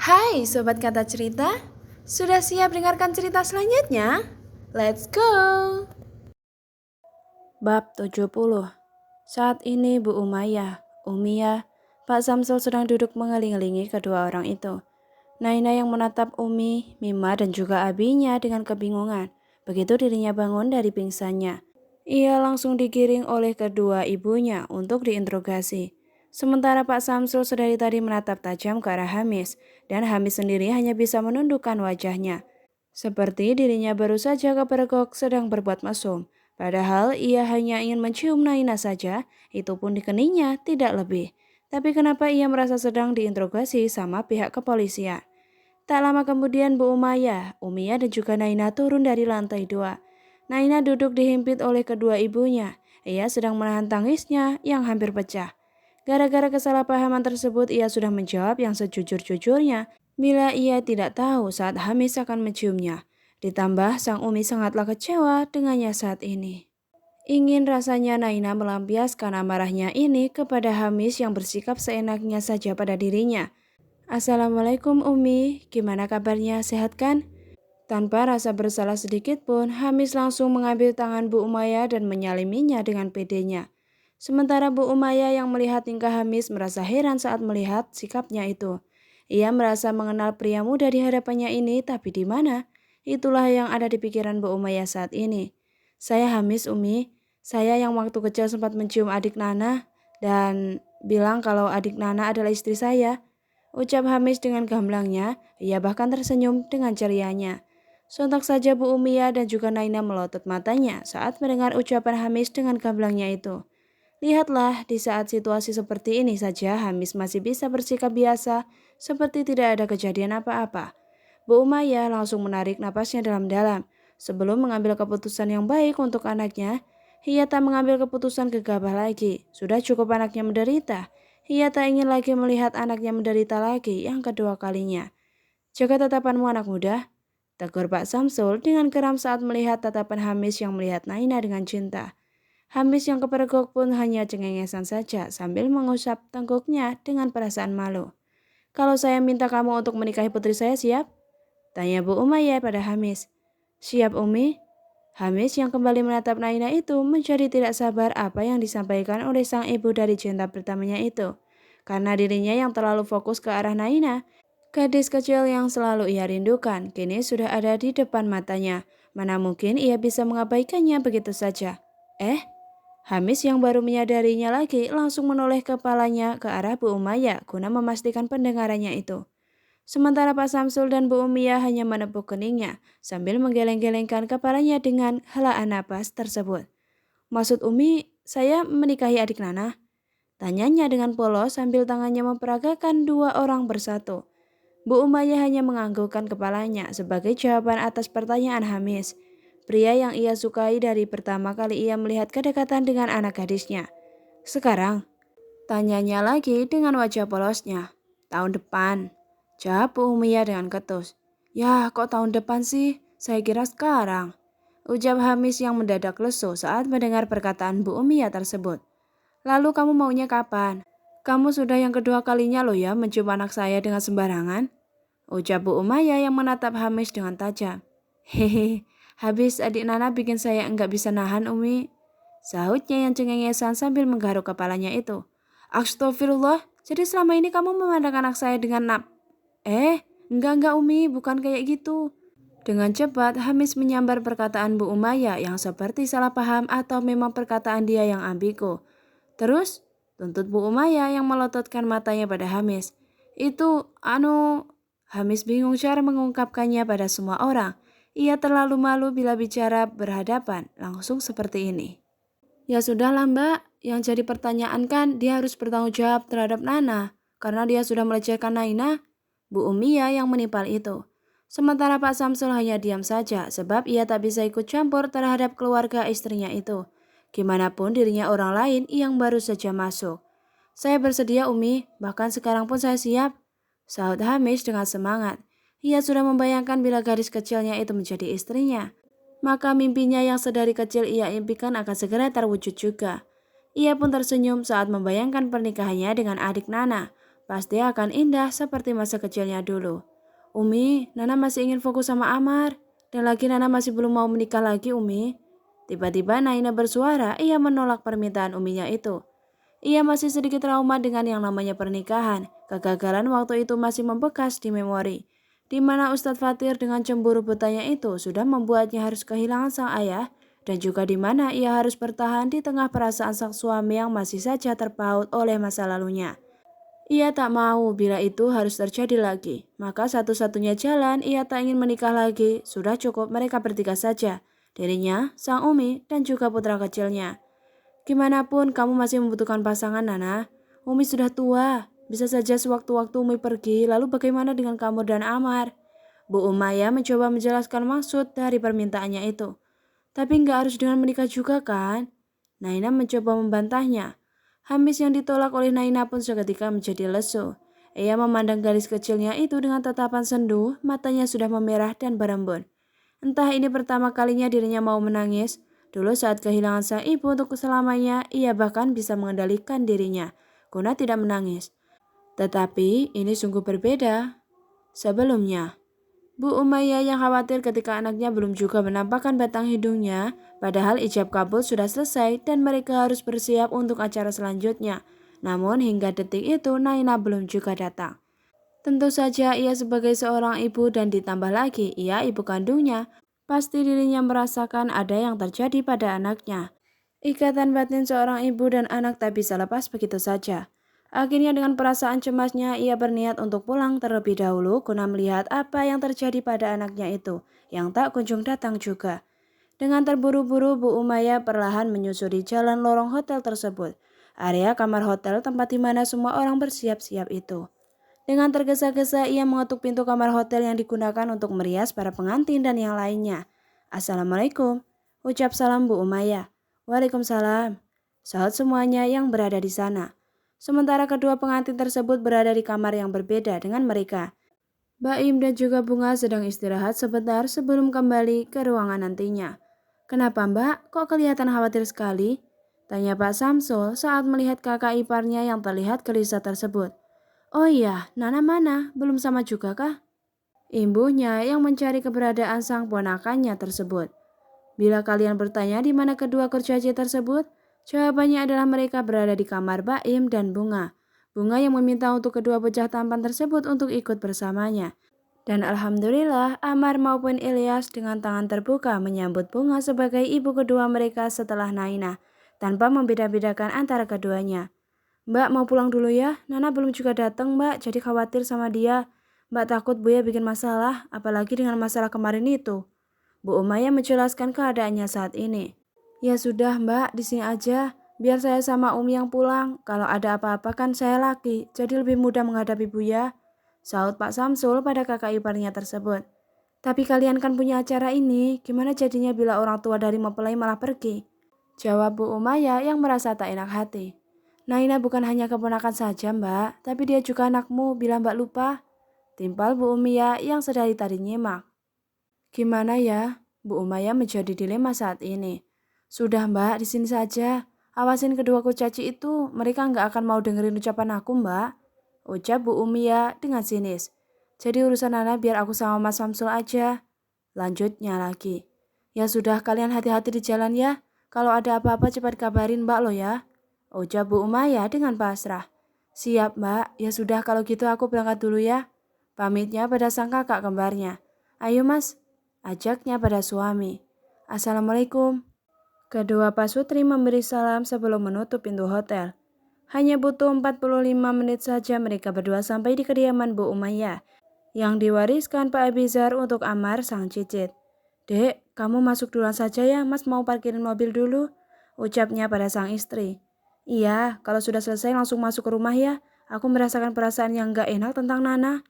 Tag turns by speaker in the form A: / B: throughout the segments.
A: Hai Sobat Kata Cerita, sudah siap dengarkan cerita selanjutnya? Let's go!
B: Bab 70. Saat ini Bu Umiyah, Pak Samsul sedang duduk mengeling-elingi kedua orang itu. Naina yang menatap Umi, Mima dan juga abinya dengan kebingungan. Begitu dirinya bangun dari pingsannya. Ia langsung digiring oleh kedua ibunya untuk diinterogasi. Sementara Pak Samsul sedari tadi menatap tajam ke arah Hamis, dan Hamis sendiri hanya bisa menundukkan wajahnya. Seperti dirinya baru saja kepergok sedang berbuat mesum. Padahal ia hanya ingin mencium Naina saja, itu pun di keningnya, tidak lebih. Tapi kenapa ia merasa sedang diinterogasi sama pihak kepolisian? Tak lama kemudian Bu Umiyah dan juga Naina turun dari lantai 2. Naina duduk dihimpit oleh kedua ibunya. Ia sedang menahan tangisnya yang hampir pecah. Gara-gara kesalahpahaman tersebut ia sudah menjawab yang sejujur-jujurnya bila ia tidak tahu saat Hamis akan menciumnya. Ditambah sang Umi sangatlah kecewa dengannya saat ini. Ingin rasanya Naina melampiaskan amarahnya ini kepada Hamis yang bersikap seenaknya saja pada dirinya. Assalamualaikum Umi, gimana kabarnya, sehat kan? Tanpa rasa bersalah sedikit pun, Hamis langsung mengambil tangan Bu Umayyah dan menyaliminya dengan pedenya. Sementara Bu Umayyah yang melihat tingkah Hamis merasa heran saat melihat sikapnya itu. Ia merasa mengenal pria muda di hadapannya ini, tapi di mana? Itulah yang ada di pikiran Bu Umayyah saat ini. Saya Hamis, Umi. Saya yang waktu kecil sempat mencium adik Nana dan bilang kalau adik Nana adalah istri saya. Ucap Hamis dengan gamblangnya, ia bahkan tersenyum dengan cerianya. Sontak saja Bu Umiyah dan juga Naina melotot matanya saat mendengar ucapan Hamis dengan gamblangnya itu. Lihatlah, di saat situasi seperti ini saja Hamis masih bisa bersikap biasa, seperti tidak ada kejadian apa-apa. Bu Umayyah langsung menarik napasnya dalam-dalam. Sebelum mengambil keputusan yang baik untuk anaknya, ia tak mengambil keputusan gegabah lagi. Sudah cukup anaknya menderita. Ia tak ingin lagi melihat anaknya menderita lagi yang kedua kalinya. Jaga tatapanmu anak muda, tegur Pak Samsul dengan geram saat melihat tatapan Hamis yang melihat Naina dengan cinta. Hamis yang kepergok pun hanya cengengesan saja sambil mengusap tengkuknya dengan perasaan malu. Kalau saya minta kamu untuk menikahi putri saya siap? Tanya Bu Umayyah pada Hamis. Siap Umi? Hamis yang kembali menatap Naina itu menjadi tidak sabar apa yang disampaikan oleh sang ibu dari cinta pertamanya itu. Karena dirinya yang terlalu fokus ke arah Naina, gadis kecil yang selalu ia rindukan kini sudah ada di depan matanya. Mana mungkin ia bisa mengabaikannya begitu saja. Hamis yang baru menyadarinya lagi langsung menoleh kepalanya ke arah Bu Umayyah guna memastikan pendengarannya itu. Sementara Pak Samsul dan Bu Umiyah hanya menepuk keningnya sambil menggeleng-gelengkan kepalanya dengan helaan napas tersebut. Maksud Umi, saya menikahi adik Nana? Tanyanya dengan polos sambil tangannya memperagakan dua orang bersatu. Bu Umayyah hanya menganggukkan kepalanya sebagai jawaban atas pertanyaan Hamis. Pria yang ia sukai dari pertama kali ia melihat kedekatan dengan anak gadisnya. Sekarang, tanyanya lagi dengan wajah polosnya. Tahun depan, jawab Bu Umayyah dengan ketus. Ya, kok tahun depan sih? Saya kira sekarang. Ucap Hamis yang mendadak lesu saat mendengar perkataan Bu Umayyah tersebut. Lalu kamu maunya kapan? Kamu sudah yang kedua kalinya loh ya mencium anak saya dengan sembarangan. Ucap Bu Umayyah yang menatap Hamis dengan tajam. Hehe, habis adik Nana bikin saya enggak bisa nahan Umi. Sahutnya yang cengengesan sambil menggaruk kepalanya itu. Astagfirullah, jadi selama ini kamu memandang anak saya dengan enggak Umi, bukan kayak gitu. Dengan cepat, Hamis menyambar perkataan Bu Umayyah yang seperti salah paham atau memang perkataan dia yang ambigu. Terus, tuntut Bu Umayyah yang melototkan matanya pada Hamis. Hamis bingung cara mengungkapkannya pada semua orang. Ia terlalu malu bila bicara berhadapan, langsung seperti ini. Ya sudahlah Mbak, yang jadi pertanyaan kan dia harus bertanggung jawab terhadap Nana, karena dia sudah melecehkan Naina. Bu Umiyah yang menimpal itu. Sementara Pak Samsul hanya diam saja sebab ia tak bisa ikut campur terhadap keluarga istrinya itu. Gimana pun dirinya orang lain yang baru saja masuk. Saya bersedia Umi, bahkan sekarang pun saya siap. Sahut Hamis dengan semangat. Ia sudah membayangkan bila gadis kecilnya itu menjadi istrinya. Maka mimpinya yang sedari kecil ia impikan akan segera terwujud juga. Ia pun tersenyum saat membayangkan pernikahannya dengan adik Nana. pasti akan indah seperti masa kecilnya dulu. Umi, Nana masih ingin fokus sama Amar. Dan lagi Nana masih belum mau menikah lagi, Umi. Tiba-tiba Naina bersuara, ia menolak permintaan uminya itu. Ia masih sedikit trauma dengan yang namanya pernikahan. Kegagalan waktu itu masih membekas di memori. Di mana Ustadz Fatir dengan cemburu butanya itu sudah membuatnya harus kehilangan sang ayah. Dan juga di mana ia harus bertahan di tengah perasaan sang suami yang masih saja terpaut oleh masa lalunya. Ia tak mau bila itu harus terjadi lagi. Maka satu-satunya jalan ia tak ingin menikah lagi. Sudah cukup mereka bertiga saja. Dirinya, sang Umi, dan juga putra kecilnya. Gimana pun kamu masih membutuhkan pasangan, Nana. Umi sudah tua. Bisa saja sewaktu-waktu Umi pergi. Lalu bagaimana dengan kamu dan Amar? Bu Umayyah mencoba menjelaskan maksud dari permintaannya itu. Tapi nggak harus dengan menikah juga kan? Naina mencoba membantahnya. Hamis yang ditolak oleh Naina pun seketika menjadi lesu. Ia memandang garis kecilnya itu dengan tatapan sendu, matanya sudah memerah dan berembun. Entah ini pertama kalinya dirinya mau menangis. Dulu saat kehilangan sang ibu untuk selamanya, ia bahkan bisa mengendalikan dirinya, guna tidak menangis. Tetapi ini sungguh berbeda. Sebelumnya, Bu Umayyah yang khawatir ketika anaknya belum juga menampakkan batang hidungnya, padahal ijab kabul sudah selesai dan mereka harus bersiap untuk acara selanjutnya. Namun hingga detik itu Naina belum juga datang. Tentu saja ia sebagai seorang ibu dan ditambah lagi ia ibu kandungnya, pasti dirinya merasakan ada yang terjadi pada anaknya. Ikatan batin seorang ibu dan anak tak bisa lepas begitu saja. Akhirnya dengan perasaan cemasnya ia berniat untuk pulang terlebih dahulu guna melihat apa yang terjadi pada anaknya itu yang tak kunjung datang juga. Dengan terburu-buru Bu Umayyah perlahan menyusuri jalan lorong hotel tersebut, area kamar hotel tempat di mana semua orang bersiap-siap itu. Dengan tergesa-gesa ia mengetuk pintu kamar hotel yang digunakan untuk merias para pengantin dan yang lainnya. Assalamualaikum, ucap salam Bu Umayyah. Waalaikumsalam, sahut semuanya yang berada di sana. Sementara kedua pengantin tersebut berada di kamar yang berbeda dengan mereka. Baim dan juga Bunga sedang istirahat sebentar sebelum kembali ke ruangan nantinya. Kenapa Mbak? Kok kelihatan khawatir sekali? Tanya Pak Samsul saat melihat kakak iparnya yang terlihat gelisah tersebut. Oh iya, Nana mana? Belum sama juga kah? Ibunya yang mencari keberadaan sang ponakannya tersebut. Bila kalian bertanya di mana kedua kurcaci tersebut, jawabannya adalah mereka berada di kamar Baim dan Bunga. Bunga yang meminta untuk kedua bocah tampan tersebut untuk ikut bersamanya. Dan alhamdulillah Amar maupun Ilyas dengan tangan terbuka menyambut Bunga sebagai ibu kedua mereka setelah Naina, tanpa membeda-bedakan antara keduanya. Mbak mau pulang dulu ya, Nana belum juga datang Mbak, jadi khawatir sama dia. Mbak takut Buya bikin masalah, apalagi dengan masalah kemarin itu. Bu Umayyah menjelaskan keadaannya saat ini. Ya sudah Mbak, di sini aja. Biar saya sama Umi yang pulang. Kalau ada apa-apa kan saya laki, jadi lebih mudah menghadapi Buya. Sahut Pak Samsul pada kakak iparnya tersebut. Tapi kalian kan punya acara ini, gimana jadinya bila orang tua dari mempelai malah pergi? Jawab Bu Umayyah yang merasa tak enak hati. Naina bukan hanya keponakan saja Mbak, tapi dia juga anakmu, bila Mbak lupa. Timpal Bu Umayyah yang sedari tadi nyimak. Gimana ya? Bu Umayyah menjadi dilema saat ini. Sudah Mbak, di sini saja. Awasin kedua kurcaci itu, mereka nggak akan mau dengerin ucapan aku Mbak. Ucap Bu Umayyah dengan sinis. Jadi urusan Nana biar aku sama Mas Samsul aja. Lanjutnya lagi. Ya sudah, kalian hati-hati di jalan ya. Kalau ada apa-apa cepat kabarin Mbak lo ya. Ucap Bu Umayyah dengan pasrah. Siap Mbak, ya sudah kalau gitu aku berangkat dulu ya. Pamitnya pada sang kakak kembarnya. Ayo Mas, ajaknya pada suami. Assalamualaikum. Kedua pasutri memberi salam sebelum menutup pintu hotel. Hanya butuh 45 menit saja mereka berdua sampai di kediaman Bu Umayyah yang diwariskan Pak Abizar untuk Amar sang cicit. Dek, kamu masuk duluan saja ya, Mas mau parkirin mobil dulu, ucapnya pada sang istri. Iya, kalau sudah selesai langsung masuk ke rumah ya, aku merasakan perasaan yang gak enak tentang Nana,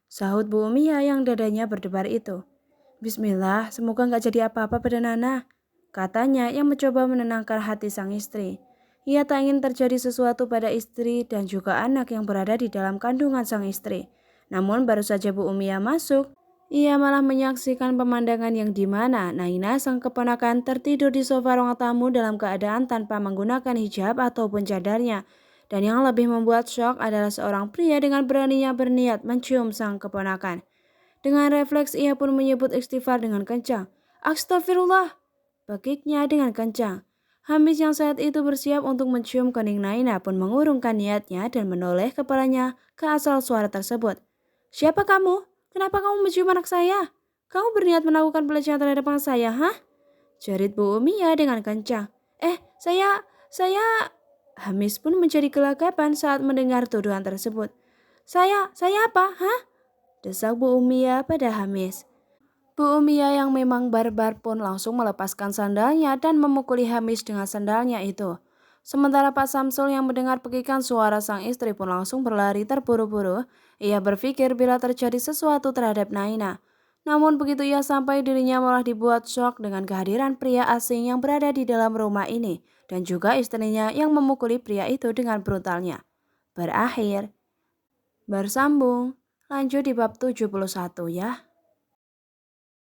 B: sahut Bu Umayyah yang dadanya berdebar itu. Bismillah, semoga gak jadi apa-apa pada Nana, katanya yang mencoba menenangkan hati sang istri. Ia tak ingin terjadi sesuatu pada istri dan juga anak yang berada di dalam kandungan sang istri. Namun baru saja Bu Umayyah masuk, ia malah menyaksikan pemandangan yang dimana Naina sang keponakan tertidur di sofa ruang tamu dalam keadaan tanpa menggunakan hijab ataupun cadarnya. Dan yang lebih membuat syok adalah seorang pria dengan beraninya berniat mencium sang keponakan. Dengan refleks ia pun menyebut istighfar dengan kencang. Astagfirullah, bekiknya dengan kencang. Hamis yang saat itu bersiap untuk mencium kening Naina pun mengurungkan niatnya dan menoleh kepalanya ke asal suara tersebut. Siapa kamu? Kenapa kamu mencium anak saya? Kamu berniat melakukan pelecehan terhadap anak saya, hah? Jerit Bu Umia dengan kencang. Saya... Hamis pun menjadi gelagapan saat mendengar tuduhan tersebut. Saya apa, hah? Desak Bu Umia pada Hamis. Bu Umia yang memang barbar pun langsung melepaskan sandalnya dan memukuli Hamis dengan sandalnya itu. Sementara Pak Samsul yang mendengar pekikan suara sang istri pun langsung berlari terburu-buru. Ia berpikir bila terjadi sesuatu terhadap Naina. Namun begitu ia sampai dirinya malah dibuat syok dengan kehadiran pria asing yang berada di dalam rumah ini. Dan juga istrinya yang memukuli pria itu dengan brutalnya. Berakhir. Bersambung. Lanjut di bab 71 ya.